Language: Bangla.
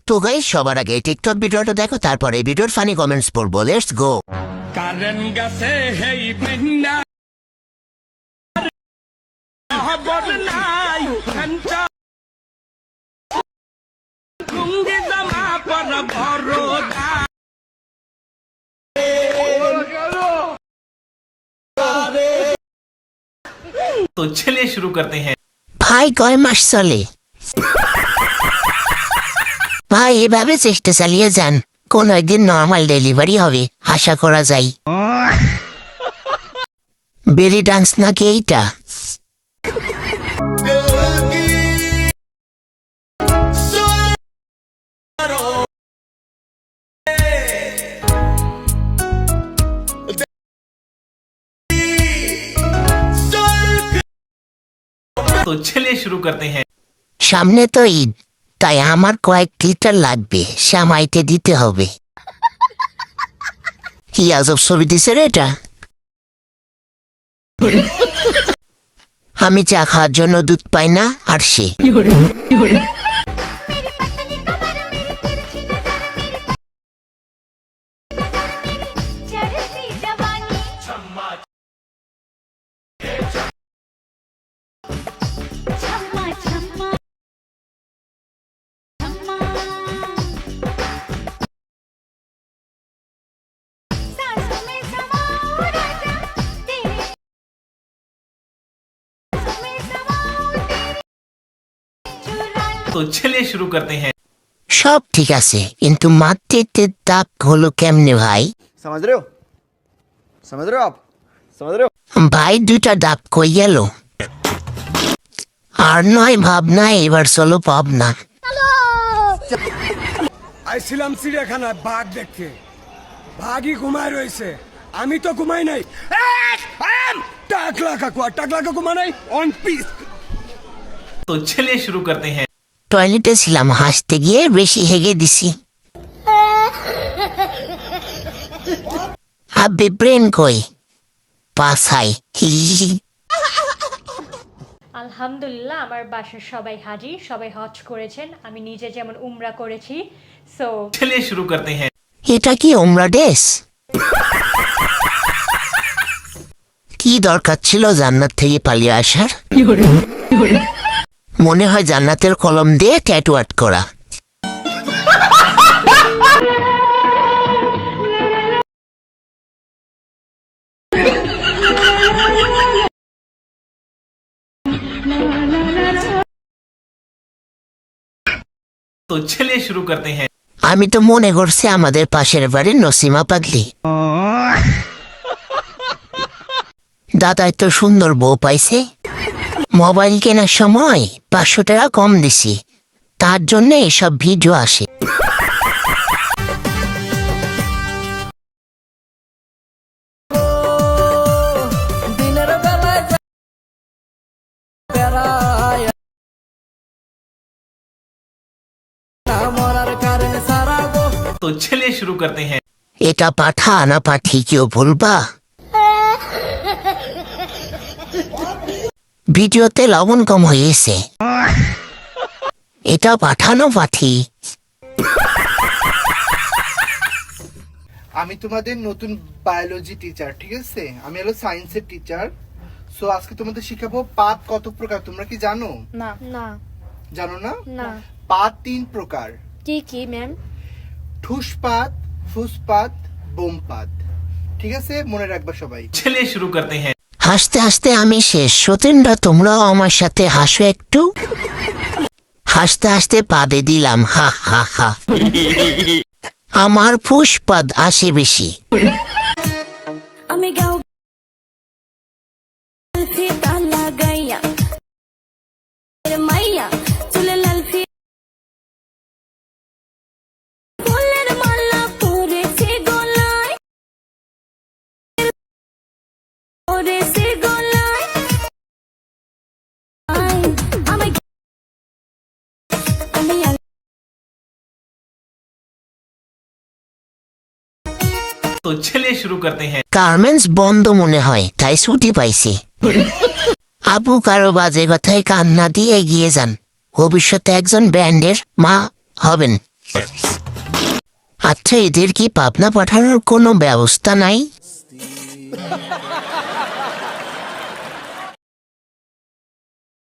তো গাইস সবার আগে টিকটক ভিডিওটা দেখো, তারপরে ভিডিওর ফানি কমেন্টস পড়বো। Let's go. কারণ গাছে হেই মেন্না খবর নাই ঘন্টা লুঙ্গি জামা পর বড়দা। तो चलिए शुरू करते हैं। ভাই কয় মাস চলে? ভাই এভাবে চেষ্টা চালিয়ে যান, কোন একদিন নর্মাল ডেলিভারি হবে আশা করা যায়। বেরি ডান্স নাকি এইটা? तो चलिए शुरू करते हैं। সামনে তো ঈদ, তাই আমার কয়েক লিটার লাগবে, শ্যামাইতে দিতে হবে। কি আজব ছবি দিছে রে এটা। আমি চা খাওয়ার জন্য দুধ পাই না, আর সে तो चलिए शुरू करते हैं। সব ঠিক আছে, কিন্তু মাটিতে দাগ হলো কেমনে ভাই? समझ रहे हो आप समझ रहे हो। ভাই দুইটা দাগ কই গেল? আর নয় ভাবনা, এবার চলো পাবনা। আইছিলাম চিড়িয়াখানায় বাঘ দেখতে, বাঘই ঘুমায় রয়েছে, আমি তো ঘুমাই নাই। টাকলা কাকু ঘুমা নাই অন পিস। तो चलिए शुरू करते हैं। টয়লেটে ছিলাম, হাসতে গিয়ে বেশি হেগে দিছি। আব্বে ব্রেন কই? পাছাই। আলহামদুলিল্লাহ, আমার বাসার সবাই হাজি, সবাই হজ করেছেন, আমি নিজে যেমন উমরা করেছি। সো चलिए शुरू करते हैं। এটা কি ওমরা ড্রেস? কি দরকার ছিল জান্নাত থেকে পালিয়ে আসার? মনে হয় জান্নাতের কলম দিয়ে ট্যাটু আর্ট করা। तो चलिए शुरू करते हैं। আমি তো মনে করছি আমাদের পাশের বাড়ির নসিমা পাগলি। দাদাই তো সুন্দর বউ পাইছে। মোবাইল কেনার সময় 500 টাকা কম দিছি, তার জন্য এসব ভিডিও আসে। तो चलिए शुरू करते हैं। এটা পাঠা না পাঠি কেউ বলবা? ভিডিওতে লবণ কম হয়েছে। এটা পাঠানো পাঠি? আমি তোমাদের নতুন বায়োলজি টিচার, ঠিক আছে? আমি হলো সায়েন্সের টিচার। সো আজকে তোমাদের শিখাবো পাত কত প্রকার, তোমরা কি জানো? না না জানো না? না। পাত 3 প্রকার। কি কি ম্যাম? ঠুসপাত, ফুসপাত, বোমপাত। ঠিক আছে, মনে রাখবা সবাই। चलिए शुरू करते हैं। হাসতে হাসতে আমি শেষ। সতীনরা তোমরাও আমার সাথে হাসো একটু। হাসতে হাসতে পাদে দিলাম হা হা হা। আমার পুষ্পাদ আসে বেশি। আমি গাও ফি তালা গাইয়া মাইয়া চলে লাল ফি ফুলের মালা পরেছে গলায়, পরেছে গলায়। আমি तो चलिए शुरू करते हैं। গার্মেন্টস বন্ধ মনে হয়, তাই ছুটি পাইছি। আবু কারো বাজে কথায় কান্না দিয়ে এগিয়ে যান, ভবিষ্যতে একজন ব্যান্ডের মা হবেন। আচ্ছা, এদের কি পাবনা পাঠানোর কোনো ব্যবস্থা নাই?